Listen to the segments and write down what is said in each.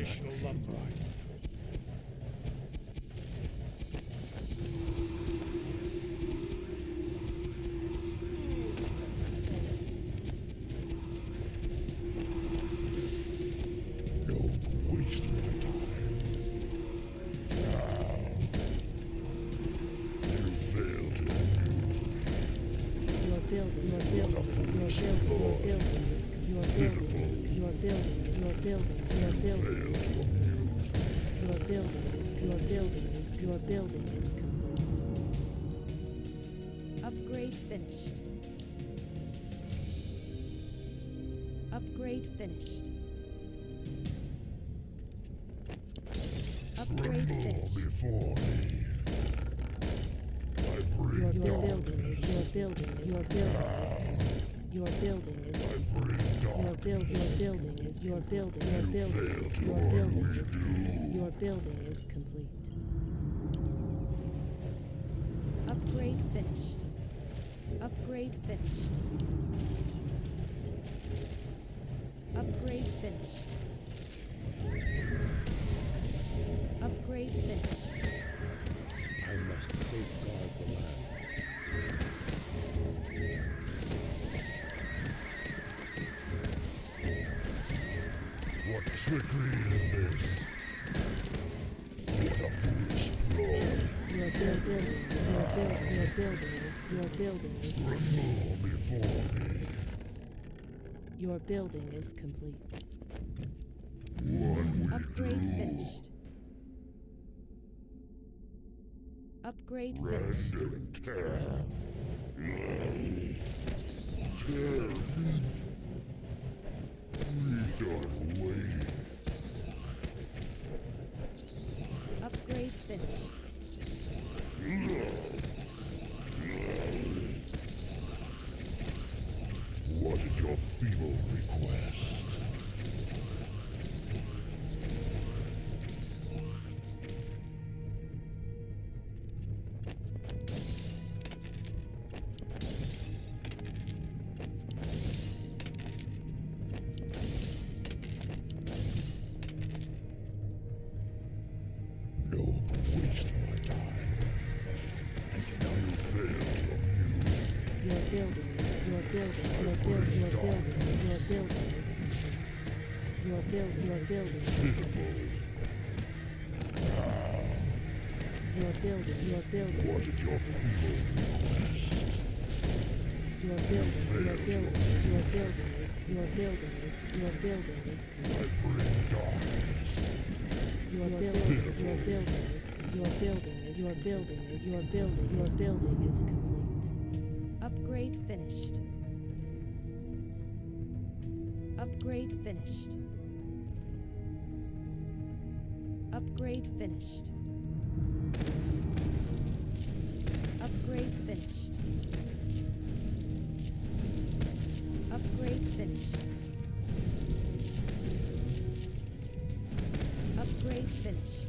additional lumber. Don't waste my time. Now, you failed to amuse me. Your building is complete. Upgrade finished. Upgrade finished. Upgrade Tremble finished. before me. I bring Your darkness. building is complete. Your building is I bring darkness. your building is complete. Upgrade finished. Upgrade finished. Upgrade finished. Upgrade finished. I must safeguard the land. What trickery is this? What a foolish ploy. Your building is Tremble before me. Your building is complete. What we Upgrade do. finished. Upgrade finished. Random tear. Tear meat. We don't wait. Upgrade finished. What is your feeble request? Don't waste my time. You fail to amuse me. Your building is complete. Your building is complete. Your building is Pitiful. What is your feeble request? Your building is I complete. bring darkness. Your building is complete. Upgrade finished. Upgrade finished. Upgrade finished. Upgrade finished. Upgrade finished. Upgrade finished.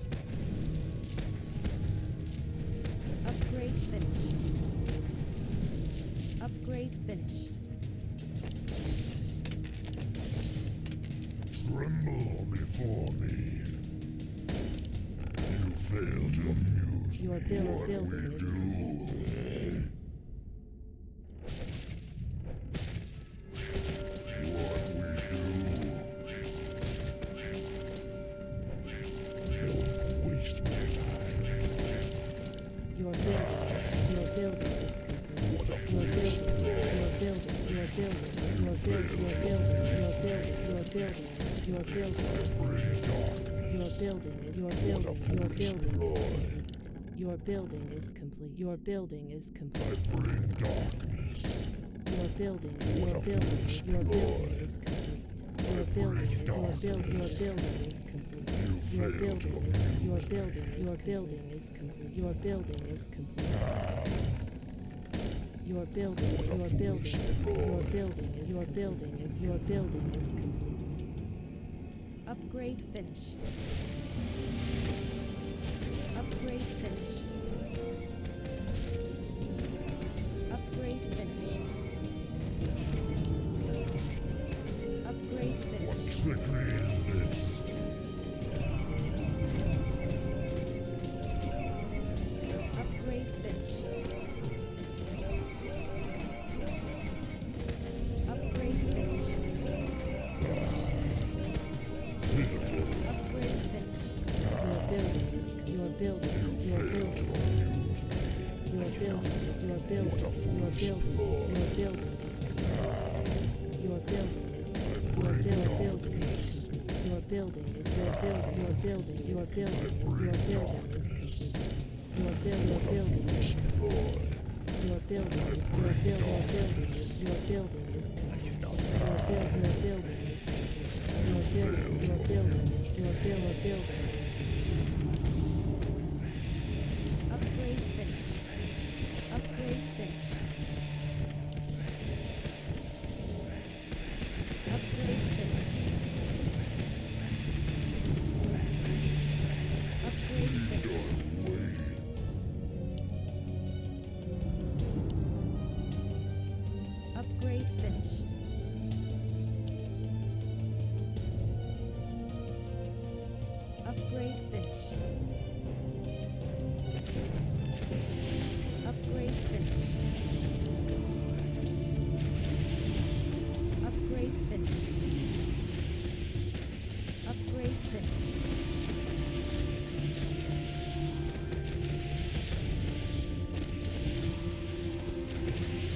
Upgrade finished. Upgrade finished. Tremble before me. You fail to amuse Your me. building What is we do. What we do. Don't waste my time. Your building is complete. What a foolish ploy. Your building is Bring darkness. Your building is complete. Your building is I complete. bring darkness. Your building is What a foolish ploy. complete. Your building is complete. You fail to amuse me. Your building is complete. Your building is complete. Your building is complete. Upgrade finished. Upgrade finished. Upgrade finished. Upgrade What finished. trickery is this? building is your building is complete. Your building is complete. Your building is complete. Your building is your building is your building is complete. Your building is complete. Your building is your building is complete. Upgrade finished. Upgrade finished. Upgrade finished. Upgrade finished. Upgrade finished. Upgrade finished. Upgrade finished. Upgrade finished. Upgrade finished.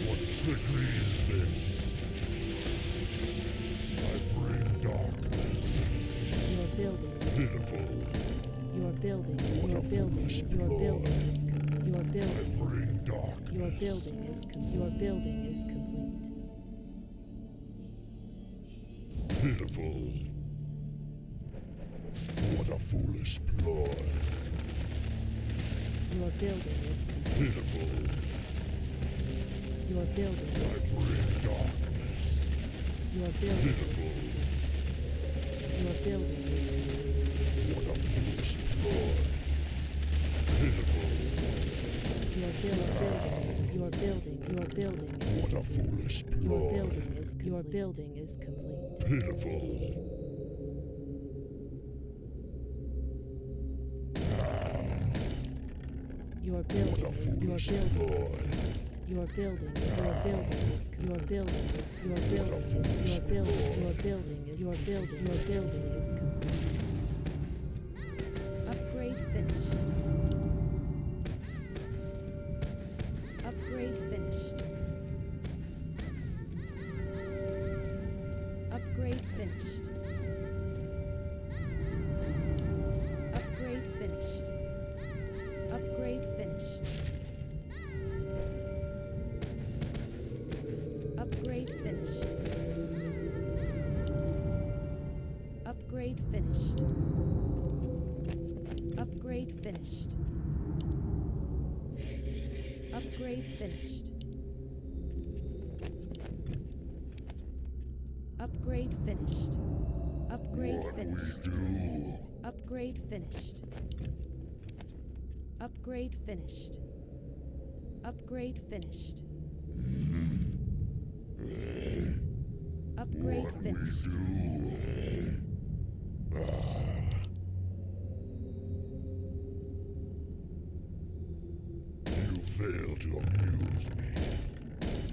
What trickery is this? I bring darkness. Your building is Pitiful. your building is What your a building foolish is your building is complete. Your I building is bring darkness. your building is your building is complete. Pitiful. What a foolish ploy. Your building is complete. Pitiful. Your building I is bring darkness. your building is Pitiful. your building is complete. What a foolish ploy. Pitiful. Your building is your building is What a foolish your ploy. building is complete. Pitiful. Your What building a is foolish ploy. your building is your building is your building is your building is your building is your building is complete. Upgrade finished. Upgrade finished. Upgrade finished. Upgrade finished. Upgrade finished. Upgrade finished. Upgrade finished. Upgrade finished. Upgrade finished. Upgrade finished. Upgrade What we finished. do. Upgrade finished. Upgrade finished. Upgrade finished. Upgrade What we finished. do. You fail to amuse me.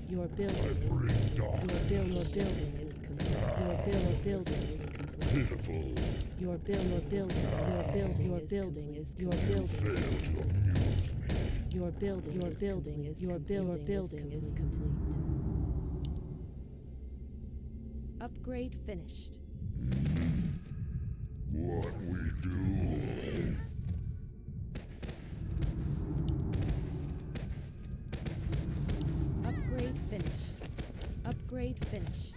Your I building is bring your darkness. building is complete. Your building is complete. Pitiful. Your building is You fail to amuse me. your building is complete. Upgrade finished. What we do. Upgrade finished. Upgrade finished.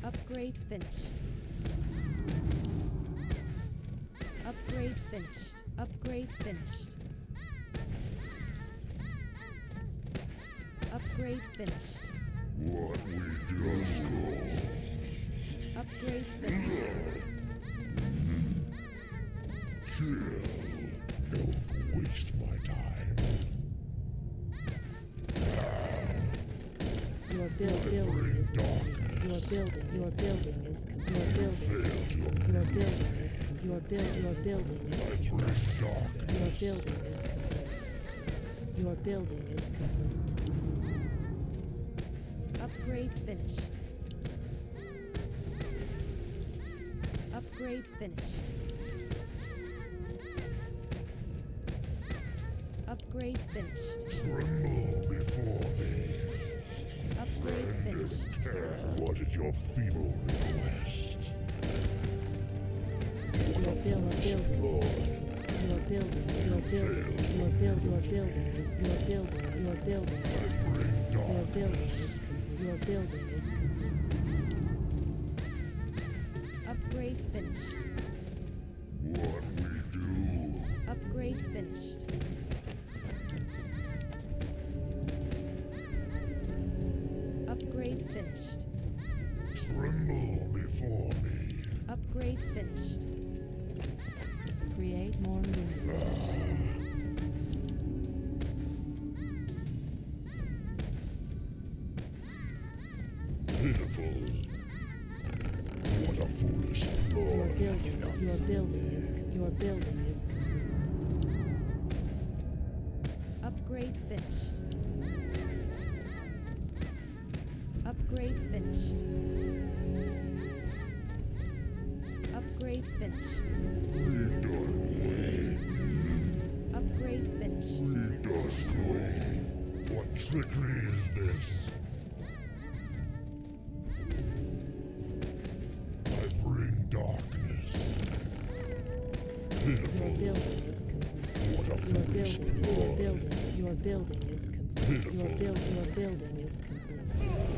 Upgrade finished. Upgrade finished. Upgrade finished. Upgrade finished. What we do. Upgrade finished. Chill. Don't waste my time. Your building is complete. Your building is complete. Fail to Your building is I complete. bring darkness. Your building is complete. Your building is complete. Upgrade finished. Upgrade finished. Upgrade finished. Tremble before me. Upgrade Upgrade finished. What is your feeble request? What a foolish ploy. Your building is your building is your building your building is your building your building I bring your dark. building is complete your building is complete. Upgrade finished. What we do. Upgrade finished. Upgrade finished. Tremble before me. Upgrade finished. Create more minerals. Pitiful. What a foolish ploy. Your building is your building is complete. Upgrade finished. Upgrade finished. Upgrade finished. Upgrade finished. What trickery is this? I bring darkness. Your Pitiful. building is complete. What a Your foolish building ploy. your building is complete. Your building is complete.